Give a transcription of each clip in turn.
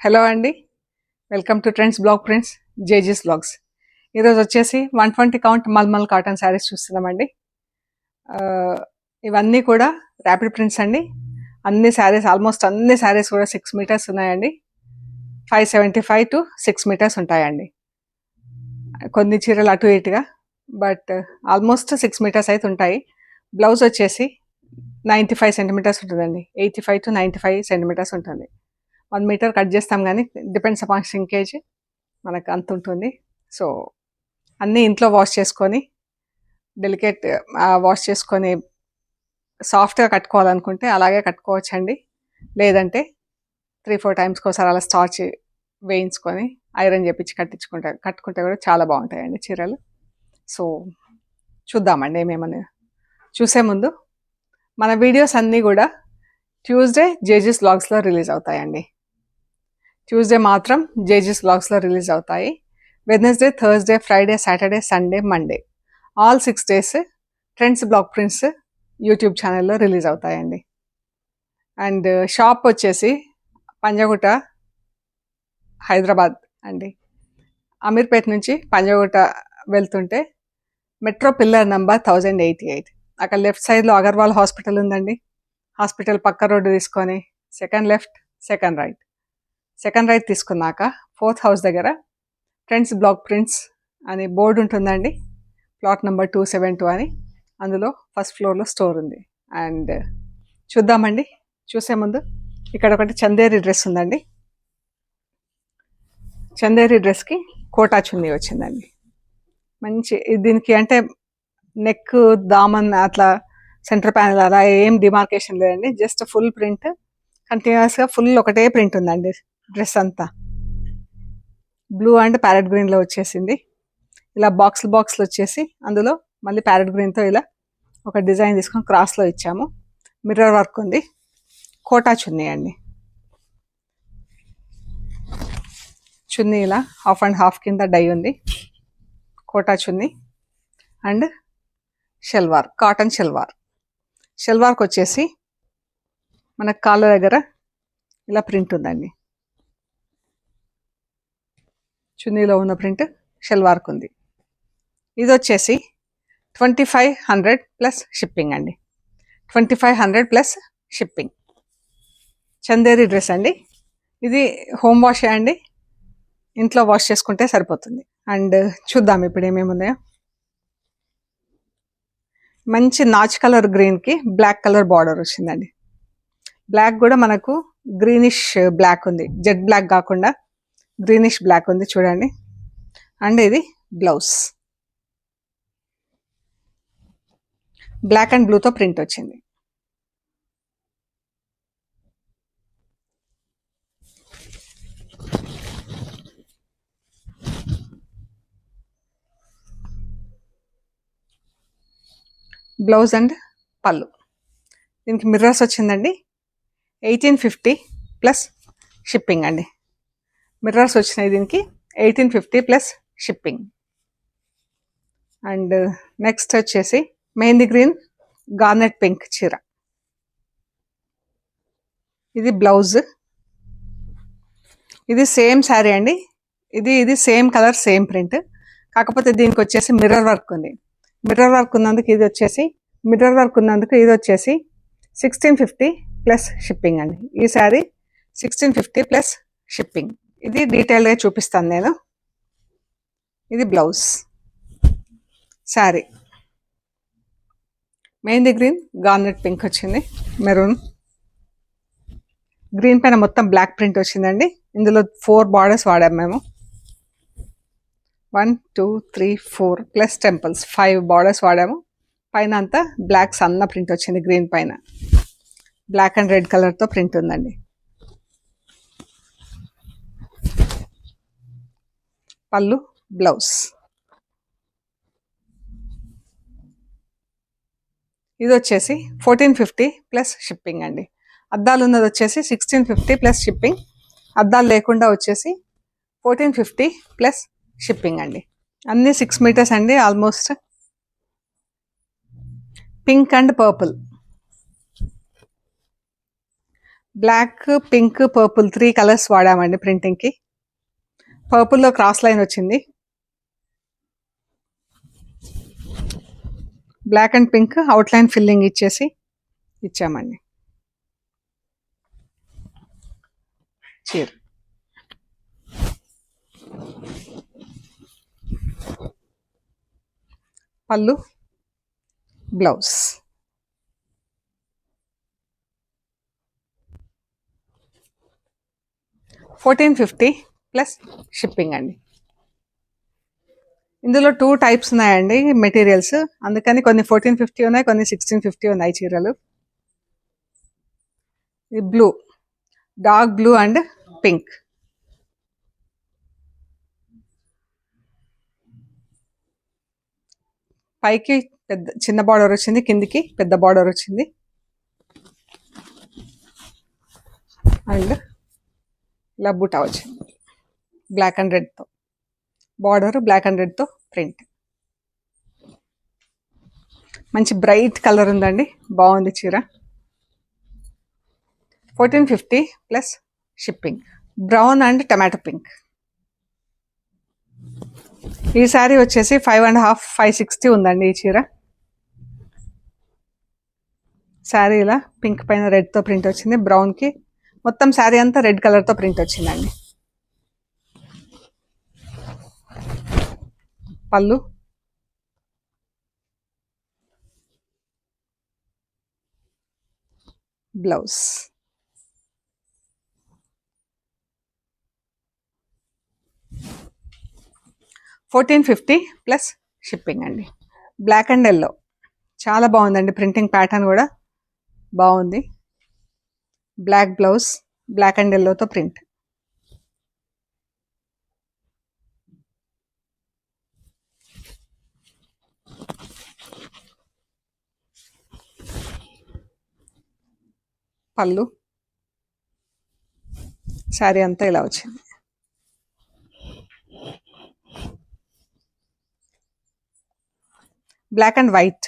Hello అండి, welcome to trends blog prints జేజీస్ blogs. ఈరోజు వచ్చేసి 120 కౌంట్ మల్మల్ కాటన్ శారీస్ చూస్తున్నామండి. ఇవన్నీ కూడా ర్యాపిడ్ ప్రింట్స్ అండి. ఆల్మోస్ట్ అన్ని శారీస్ కూడా 6 మీటర్స్ ఉన్నాయండి. 575 to 6 మీటర్స్ ఉంటాయండి. కొన్ని చీరలు అటు ఇటుగా, బట్ ఆల్మోస్ట్ 6 మీటర్స్ అయితే ఉంటాయి. బ్లౌజ్ వచ్చేసి 95 సెంటీమీటర్స్ ఉంటుందండి. 85 to 95 సెంటీమీటర్స్ ఉంటుంది. 1 మీటర్ కట్ చేస్తాం, కానీ డిపెండ్స్ అపాన్ షింకేజ్ మనకు అంత ఉంటుంది. సో అన్నీ ఇంట్లో వాష్ చేసుకొని వాష్ చేసుకొని సాఫ్ట్గా కట్టుకోవాలనుకుంటే అలాగే కట్టుకోవచ్చండి. లేదంటే 3-4 టైమ్స్కి ఒకసారి అలా స్టార్చ్ వేయించుకొని ఐరన్ చేపించి కట్టుకుంటే కూడా చాలా బాగుంటాయండి చీరలు. సో చూద్దామండి ఏమేమని. చూసే ముందు మన వీడియోస్ అన్నీ కూడా ట్యూస్డే జేజీస్ బ్లాగ్స్లో రిలీజ్ అవుతాయండి. ట్యూస్డే మాత్రం జేజీస్ బ్లాగ్స్లో రిలీజ్ అవుతాయి. Wednesday, Thursday, Friday, Saturday, Sunday, Monday all 6 days trends blog prints YouTube ఛానల్లో రిలీజ్ అవుతాయండి. అండ్ షాప్ వచ్చేసి పంజాగుట్ట, హైదరాబాద్ అండి. అమీర్పేట నుంచి పంజాగుట్ట వెళ్తుంటే మెట్రో పిల్లర్ నంబర్ 1088, అక్కడ లెఫ్ట్ సైడ్లో అగర్వాల్ హాస్పిటల్ ఉందండి. హాస్పిటల్ పక్క రోడ్డు తీసుకొని సెకండ్ లెఫ్ట్, సెకండ్ రైట్ తీసుకున్నాక 4th house దగ్గర ట్రెండ్స్ బ్లాగ్ ప్రింట్స్ అని బోర్డు ఉంటుందండి. ప్లాట్ నెంబర్ 272 అని. అందులో ఫస్ట్ ఫ్లోర్లో స్టోర్ ఉంది. అండ్ చూద్దామండి. చూసే ముందు ఇక్కడ ఒకటి చందేరి డ్రెస్ ఉందండి. చందేరి డ్రెస్కి కోటా చున్నీ వచ్చిందండి. మంచి దీనికి అంటే నెక్, దామన్ అట్లా సెంటర్ ప్యానల్ అలా ఏం డిమార్కేషన్ లేదండి. జస్ట్ ఫుల్ ప్రింట్, కంటిన్యూస్గా ఫుల్ ఒకటే ప్రింట్ ఉందండి. డ్రెస్ అంతా బ్లూ అండ్ ప్యారెట్ గ్రీన్లో వచ్చేసింది. ఇలా బాక్స్లు వచ్చేసి అందులో మళ్ళీ ప్యారెట్ గ్రీన్తో ఇలా ఒక డిజైన్ తీసుకొని క్రాస్లో ఇచ్చాము. మిర్రర్ వర్క్ ఉంది. కోటా చున్నీ అండి. చున్నీ ఇలా 1/2 and 1/2 కింద డై ఉంది. Quota chunni and salwar, cotton షల్వార్కి వచ్చేసి మన కాళ్ళ దగ్గర ఇలా ప్రింట్ ఉందండి. చున్నీలో ఉన్న ప్రింట్ షల్వార్కి ఉంది. ఇది వచ్చేసి 2500 ప్లస్ షిప్పింగ్ అండి. 2500 ప్లస్ షిప్పింగ్. చందేరి డ్రెస్ అండి. ఇది హోమ్ వాష్ అండి, ఇంట్లో వాష్ చేసుకుంటే సరిపోతుంది. అండ్ చూద్దాం ఇప్పుడు ఏమేమి ఉన్నాయో. మంచి నాచ్ కలర్ గ్రీన్కి బ్లాక్ కలర్ బార్డర్ వచ్చిందండి. బ్లాక్ కూడా మనకు గ్రీనిష్ బ్లాక్ ఉంది, జెడ్ బ్లాక్ కాకుండా గ్రీనిష్ బ్లాక్ ఉంది చూడండి. అండ్ ఇది బ్లౌజ్ బ్లాక్ అండ్ బ్లూతో ప్రింట్ వచ్చింది. బ్లౌజ్ అండ్ పళ్ళు. దీనికి మిర్రర్స్ వచ్చిందండి. 1850 ప్లస్ షిప్పింగ్ అండి. మిర్రర్స్ వచ్చినాయి దీనికి. 1850 ప్లస్ షిప్పింగ్. అండ్ నెక్స్ట్ వచ్చేసి మెహందీ గ్రీన్ గార్నెట్ పింక్ చీర. ఇది బ్లౌజ్. ఇది సేమ్ శారీ అండి. ఇది సేమ్ కలర్, సేమ్ ప్రింట్. కాకపోతే దీనికి వచ్చేసి మిర్రర్ వర్క్ ఉంది. మిర్రర్ వర్క్ ఉన్నందుకు ఇది వచ్చేసి 1650 ప్లస్ షిప్పింగ్ అండి. ఈ శారీ 1650 ప్లస్ షిప్పింగ్. ఇది డీటెయిల్గా చూపిస్తాను నేను. ఇది blouse. Sari mehndi green garnet pink వచ్చింది. మెరూన్ గ్రీన్ పైన మొత్తం బ్లాక్ ప్రింట్ వచ్చిందండి. ఇందులో 4 బార్డర్స్ వాడాము మేము. 1 2 3 4 ప్లస్ టెంపుల్స్ 5 బార్డర్స్ వాడాము. పైన అంతా బ్లాక్ సన్న ప్రింట్ వచ్చింది. గ్రీన్ పైన బ్లాక్ అండ్ రెడ్ కలర్తో ప్రింట్ ఉందండి. పళ్ళు, బ్లౌజ్. ఇది వచ్చేసి 1450 ప్లస్ షిప్పింగ్ అండి. అద్దాలు ఉన్నది వచ్చేసి 1650 ప్లస్ షిప్పింగ్. అద్దాలు లేకుండా వచ్చేసి 1450 ప్లస్ షిప్పింగ్ అండి. అన్నీ 6 మీటర్స్ అండి. Almost pink and purple. Black, pink, purple 3 colours వాడామండి ప్రింటింగ్కి. పర్పుల్లో క్రాస్ లైన్ వచ్చింది. Black and pink outline filling ఇచ్చేసి ఇచ్చామండి చీర. పళ్ళు, బ్లౌజ్. $1450 ప్లస్ షిప్పింగ్ అండి. ఇందులో 2 టైప్స్ ఉన్నాయండి మెటీరియల్స్, అందుకని కొన్ని 1450 ఉన్నాయి, కొన్ని 1650 ఉన్నాయి చీరలు. ఇది blue, dark blue and pink. పైకి చిన్న బార్డర్ వచ్చింది, కిందికి పెద్ద బార్డర్ వచ్చింది. అండ్ ఇలా బూటా వచ్చింది బ్లాక్ అండ్ రెడ్తో. బార్డర్ బ్లాక్ అండ్ రెడ్తో ప్రింట్. మంచి బ్రైట్ కలర్ ఉందండి, బాగుంది చీర. 1450 plus shipping. Brown and tomato pink. ఈ శారీ వచ్చేసి 5.5, 560 ఉందండి ఈ చీర. శారీ ఇలా పింక్ పైన రెడ్తో ప్రింట్ వచ్చింది, బ్రౌన్కి మొత్తం శారీ అంతా రెడ్ కలర్తో ప్రింట్ వచ్చిందండి. పళ్ళు, బ్లౌజ్. $1450 ప్లస్ షిప్పింగ్ అండి. బ్లాక్ అండ్ ఎల్లో చాలా బాగుందండి, ప్రింటింగ్ ప్యాటర్న్ కూడా బాగుంది. బ్లాక్ బ్లౌజ్, బ్లాక్ అండ్ ఎల్లోతో ప్రింట్. పళ్ళు, శారీ అంతా ఇలా వచ్చింది. Black and white.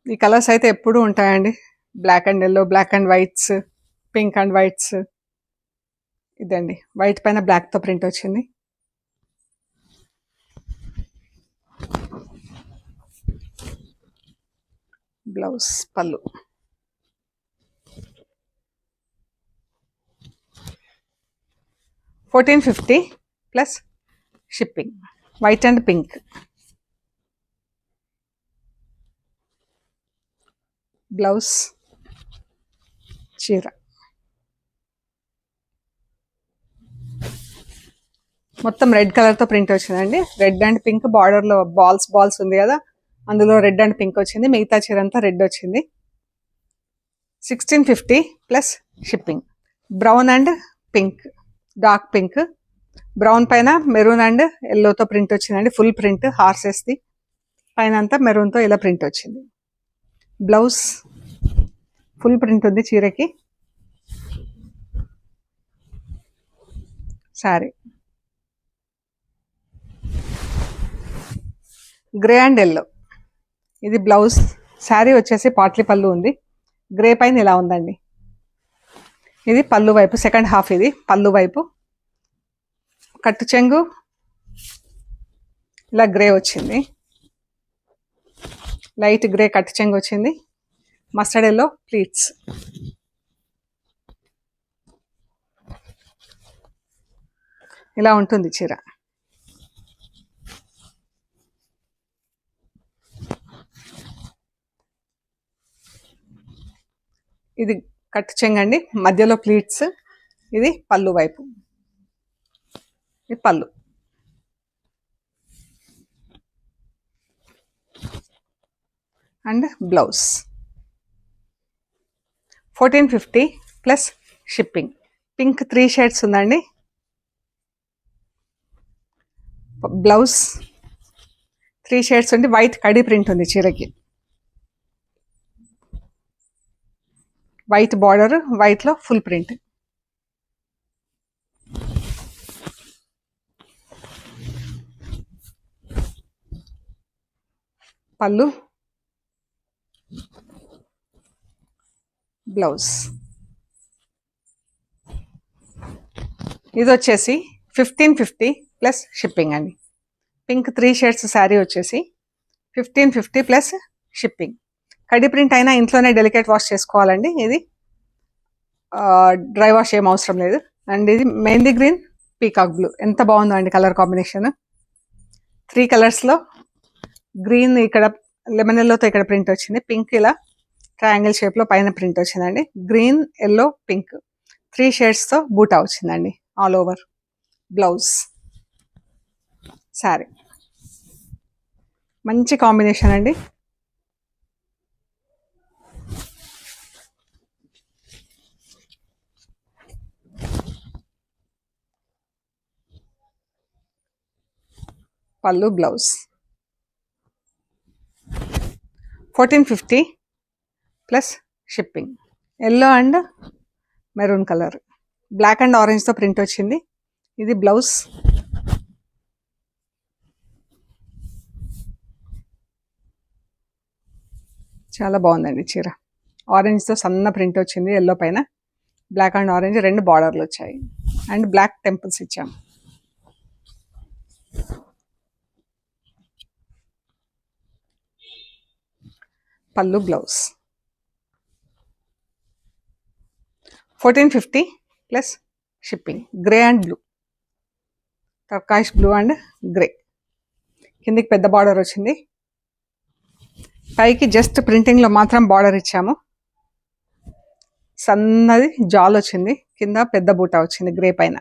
ఈ కలర్స్ అయితే ఎప్పుడూ ఉంటాయండి, black and yellow, black and whites, pink and whites. ఇదండి వైట్ పైన బ్లాక్తో ప్రింట్ వచ్చింది. బ్లౌజ్, పళ్ళు. $1450 plus shipping. White and pink. Blouse, చీర. మొత్తం రెడ్ కలర్తో ప్రింట్ వచ్చిందండి. రెడ్ అండ్ పింక్, బార్డర్లో బాల్స్ ఉంది కదా, అందులో రెడ్ అండ్ పింక్ వచ్చింది. మిగతా చీర అంతా రెడ్ వచ్చింది. 1650 plus shipping. Brown and pink, dark pink. Brown పైన మెరూన్ అండ్ ఎల్లోతో ప్రింట్ వచ్చిందండి, ఫుల్ ప్రింట్ హార్సెస్ది. పైన అంతా మెరూన్తో ఇలా ప్రింట్ వచ్చింది. బ్లౌజ్ ఫుల్ ప్రింట్ ఉంది చీరకి. Sari grey and yellow. ఇది బ్లౌజ్. శారీ వచ్చేసి పాట్లీ పళ్ళు ఉంది, గ్రే పైన ఇలా ఉందండి. ఇది పళ్ళు వైపు, సెకండ్ హాఫ్. ఇది పళ్ళు వైపు. కట్టు చెంగు ఇలా గ్రే వచ్చింది, లైట్ గ్రే కట్టు చెంగు వచ్చింది. Mustard yellow pleats. ఇలా ఉంటుంది చీర. ఇది కట్టు చెంగండి, మధ్యలో ప్లీట్స్. ఇది పళ్ళు వైపు, ఇది పళ్ళు. And blouse. 1450 plus shipping. Pink 3 shades ఉందండి. బ్లౌజ్ 3 షేడ్స్ ఉంది, వైట్ కడీ ప్రింట్ ఉంది చీరకి. వైట్ బార్డర్, వైట్లో ఫుల్ ప్రింట్. పళ్ళు, బ్లౌజ్. ఇది వచ్చేసి 1550 ప్లస్ షిప్పింగ్ అండి. పింక్ 3 షేడ్స్ శారీ వచ్చేసి 1550 ప్లస్ షిప్పింగ్. కడి ప్రింట్ అయినా ఇంట్లోనే డెలికేట్ వాష్ చేసుకోవాలండి. ఇది డ్రై వాష్ ఏం అవసరం లేదు. అండ్ ఇది మెహందీ గ్రీన్ పీకాక్ బ్లూ, ఎంత బాగుందో అండి కలర్ కాంబినేషన్. 3 కలర్స్లో గ్రీన్ ఇక్కడ లెమన్ ఎల్లోతో ఇక్కడ ప్రింట్ వచ్చింది, పింక్ ఇలా ట్రయాంగిల్ షేప్లో పైన ప్రింట్ వచ్చిందండి, గ్రీన్ ఎల్లో పింక్ 3 షేడ్స్తో బూటా వచ్చిందండి ఆల్ ఓవర్. బ్లౌజ్ శారీ మంచి కాంబినేషన్ అండి. పళ్ళు blouse 1450 plus shipping. Yellow and maroon colour, black and ఆరెంజ్తో ప్రింట్ వచ్చింది. ఇది బ్లౌజ్. చాలా బాగుందండి చీర. ఆరెంజ్తో సన్న ప్రింట్ వచ్చింది, ఎల్లో పైన బ్లాక్ అండ్ ఆరెంజ్ 2 బార్డర్లు వచ్చాయి అండ్ బ్లాక్ టెంపుల్స్ ఇచ్చాము. పళ్ళు blouse 1450 plus shipping. Grey and blue, turquoise blue and grey, కిందికి పెద్ద బార్డర్ వచ్చింది, పైకి జస్ట్ ప్రింటింగ్లో మాత్రం బార్డర్ ఇచ్చాము. సన్నది జాల్ వచ్చింది, కింద పెద్ద బూటా వచ్చింది గ్రే పైన,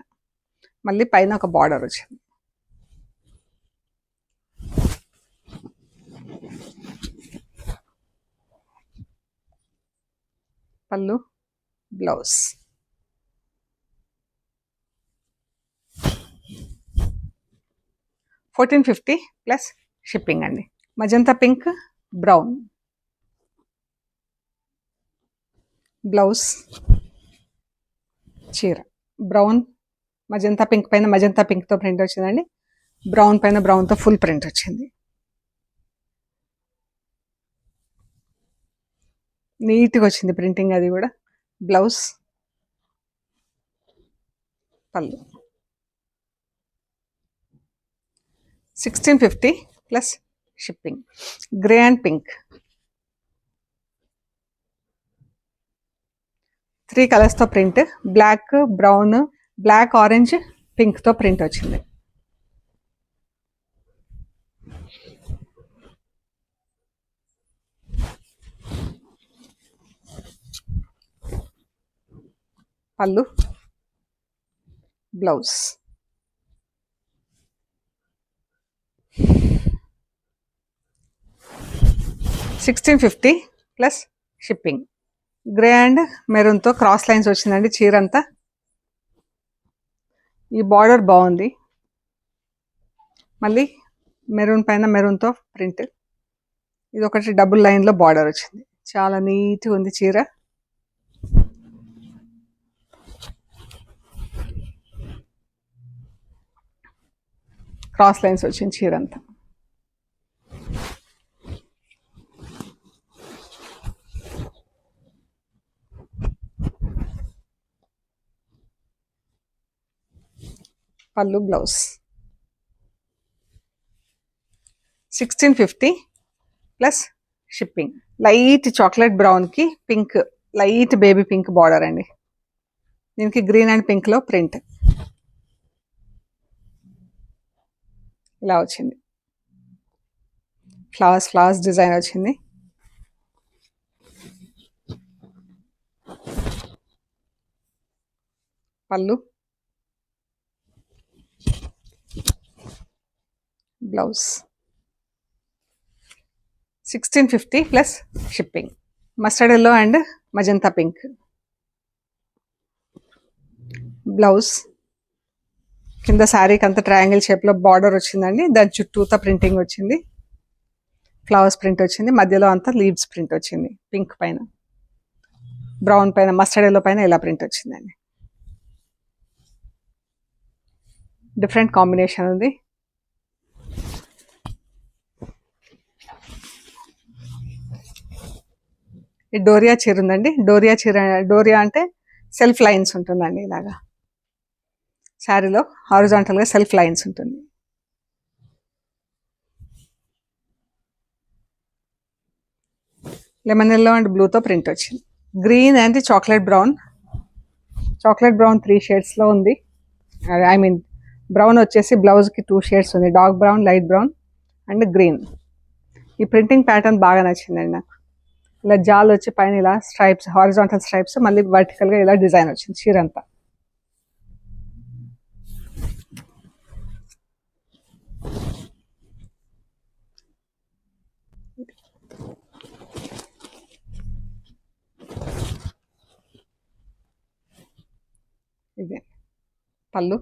మళ్ళీ పైన ఒక బార్డర్ వచ్చింది. పళ్ళు బ్లౌజ్ 1450 ప్లస్ షిప్పింగ్ అండి. మజంతా పింక్ బ్రౌన్ బ్లౌజ్, చీర బ్రౌన్ మజంతా పింక్ పైన మజంతా పింక్తో ప్రింట్ వచ్చిందండి, బ్రౌన్ పైన బ్రౌన్తో ఫుల్ ప్రింట్ వచ్చింది. నీట్గా వచ్చింది ప్రింటింగ్ అది కూడా. బ్లౌజ్ పళ్ళు 1650 plus shipping. Grey and pink 3 కలర్స్తో print, black brown black orange పింక్తో ప్రింట్ వచ్చింది. పళ్ళు blouse 1650 plus shipping. Grey and మెరూన్తో క్రాస్ లైన్స్ వచ్చిందండి చీర అంతా. ఈ బార్డర్ బాగుంది, మళ్ళీ మెరూన్ పైన మెరూన్తో ప్రింట్, ఇది ఒకటి డబుల్ లైన్లో బార్డర్ వచ్చింది. చాలా నీట్గా ఉంది చీర. క్రాస్ లైన్స్ వచ్చింది చీర అంతా. పళ్ళు blouse 1650 plus shipping. Light chocolate బ్రౌన్కి pink, light baby pink border అండి, దీనికి గ్రీన్ అండ్ పింక్లో ప్రింట్ ఇలా వచ్చింది. ఫ్లవర్స్ డిజైన్ వచ్చింది. పళ్ళు blouse 1650 plus shipping. Mustard yellow and magenta pink. Blouse కింద శారీకి అంతా ట్రయాంగిల్ షేప్లో బార్డర్ వచ్చిందండి, దాని చుట్టూతో ప్రింటింగ్ వచ్చింది, ఫ్లవర్స్ ప్రింట్ వచ్చింది, మధ్యలో అంతా లీవ్స్ ప్రింట్ వచ్చింది, పింక్ పైన బ్రౌన్ పైన మస్టర్డ్ ఎల్లో పైన ఇలా ప్రింట్ వచ్చిందండి. డిఫరెంట్ కాంబినేషన్ ఉంది. ఈ డోరియా చీర ఉందండి. డోరియా అంటే సెల్ఫ్ లైన్స్ ఉంటుందండి ఇలాగా. శారీలో హారిజాంటల్గా సెల్ఫ్ లైన్స్ ఉంటుంది. లెమన్ ఎల్లో అండ్ బ్లూతో ప్రింట్ వచ్చింది. గ్రీన్ అండ్ చాక్లెట్ బ్రౌన్ 3 షేడ్స్లో ఉంది. ఐ మీన్ బ్రౌన్ వచ్చేసి బ్లౌజ్కి 2 షేడ్స్ ఉంది, dark brown, light brown and green. ఈ ప్రింటింగ్ ప్యాటర్న్ బాగా నచ్చిందండి నాకు. ఇలా జాల్ వచ్చి పైన ఇలా స్ట్రైప్స్, హారిజాంటల్ స్ట్రైప్స్, మళ్ళీ వర్టికల్గా ఇలా డిజైన్ వచ్చింది చీర అంతా. ఇదే పళ్ళు,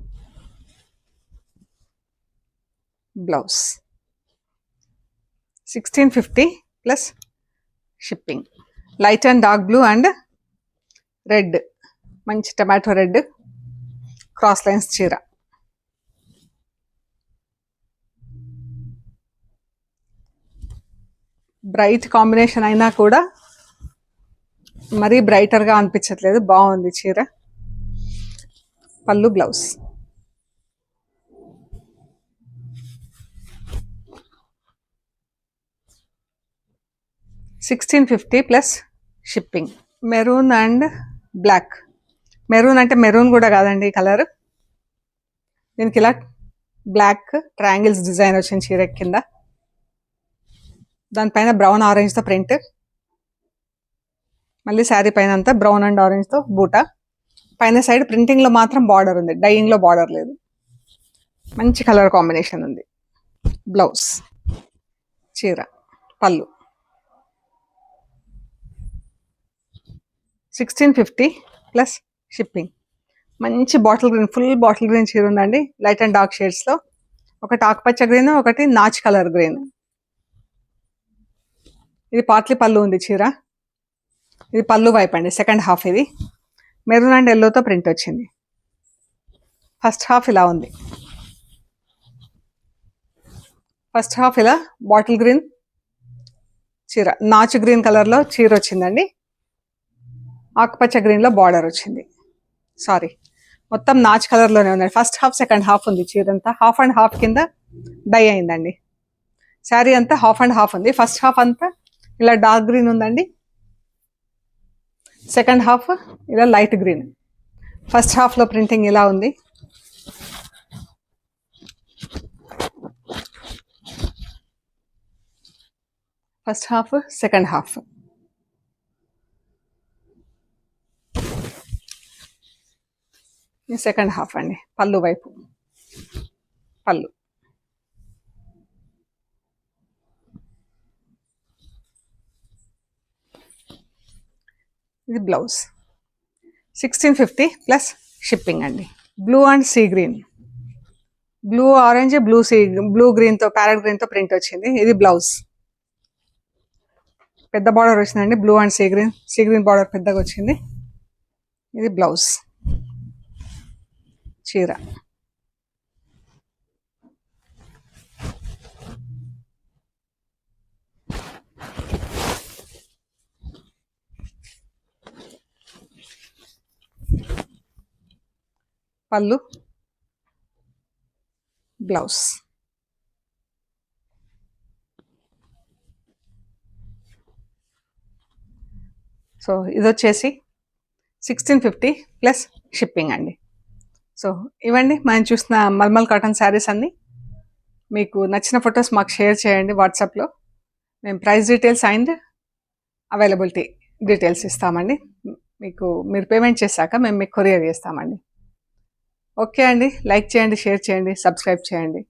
blouse 1650 plus shipping. Light and dark blue and red, మంచి టమాటో రెడ్ క్రాస్ లైన్స్ చీర. బ్రైట్ కాంబినేషన్ అయినా కూడా మరీ బ్రైటర్గా అనిపించట్లేదు, బాగుంది చీర. పళ్ళు, blouse. 1650 plus shipping. Maroon and black. Maroon అంటే మెరూన్ కూడా కాదండి ఈ కలర్. దీనికి ఇలా బ్లాక్ ట్రయాంగిల్స్ డిజైన్ వచ్చింది చీర కింద. దానిపైన బ్రౌన్ ఆరెంజ్తో ప్రింట్, మళ్ళీ శారీ పైన అంతా బ్రౌన్ అండ్ ఆరెంజ్తో బూటా. పైన సైడ్ ప్రింటింగ్లో మాత్రం బార్డర్ ఉంది, డైయింగ్లో బార్డర్ లేదు. మంచి కలర్ కాంబినేషన్ ఉంది. బ్లౌజ్, చీర, పళ్ళు. 1650 ప్లస్ షిప్పింగ్. మంచి bottle green, full bottle green చీర ఉందండి, లైట్ అండ్ డార్క్ షేడ్స్లో. ఒకటి ఆకుపచ్చ గ్రీన్, ఒకటి నాచ్ కలర్ గ్రీన్. ఇది పాట్లీ పళ్ళు ఉంది చీర. ఇది పళ్ళు వైపు అండి, సెకండ్ హాఫ్. ఇది మెరూన్ అండ్ ఎల్లోతో ప్రింట్ వచ్చింది. ఫస్ట్ హాఫ్ ఇలా ఉంది. ఫస్ట్ హాఫ్ ఇలా బాటిల్ గ్రీన్ చీర, నాచు గ్రీన్ కలర్లో చీర వచ్చిందండి. ఆకుపచ్చ గ్రీన్లో బార్డర్ వచ్చింది. సారీ, మొత్తం నాచ్ కలర్లోనే ఉందండి. ఫస్ట్ హాఫ్, సెకండ్ హాఫ్ ఉంది చీర అంతా. హాఫ్ అండ్ హాఫ్ కింద డై అయిందండి. శారీ అంతా హాఫ్ అండ్ హాఫ్ ఉంది. ఫస్ట్ హాఫ్ అంతా ఇలా డార్క్ గ్రీన్ ఉందండి, సెకండ్ హాఫ్ ఇలా లైట్ గ్రీన్. ఫస్ట్ హాఫ్లో ప్రింటింగ్ ఇలా ఉంది. First half, second half. ఈ సెకండ్ హాఫ్ అండి, పళ్ళు వైపు. పళ్ళు, ఇది బ్లౌజ్. 1650 ప్లస్ షిప్పింగ్ అండి. Blue and sea green, blue orange, blue గ్రీన్తో, ప్యారెట్ గ్రీన్తో ప్రింట్ వచ్చింది. ఇది బ్లౌజ్. పెద్ద బార్డర్ వచ్చిందండి, blue and sea green border పెద్దగా వచ్చింది. ఇది బ్లౌజ్, చీర. పళ్ళు, బ్లౌజ్. సో ఇది వచ్చేసి 1650 ప్లస్ షిప్పింగ్ అండి. సో ఇవ్వండి మనం చూసిన మల్మల్ కాటన్ శారీస్ అన్నీ. మీకు నచ్చిన ఫొటోస్ మాకు షేర్ చేయండి వాట్సాప్లో. మేము price details and availability details ఇస్తామండి. మీరు పేమెంట్ చేశాక మేము మీకు కొరియర్ చేస్తామండి. ఓకే అండి, లైక్ చేయండి, షేర్ చేయండి, సబ్స్క్రైబ్ చేయండి.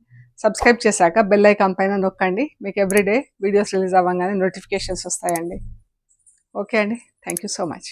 సబ్స్క్రైబ్ చేశాక బెల్ ఐకాన్ పైన నొక్కండి. మీకు ఎవ్రీడే వీడియోస్ రిలీజ్ అవ్వగానే నోటిఫికేషన్స్ వస్తాయండి. ఓకే అండి, థ్యాంక్ యూ సో మచ్.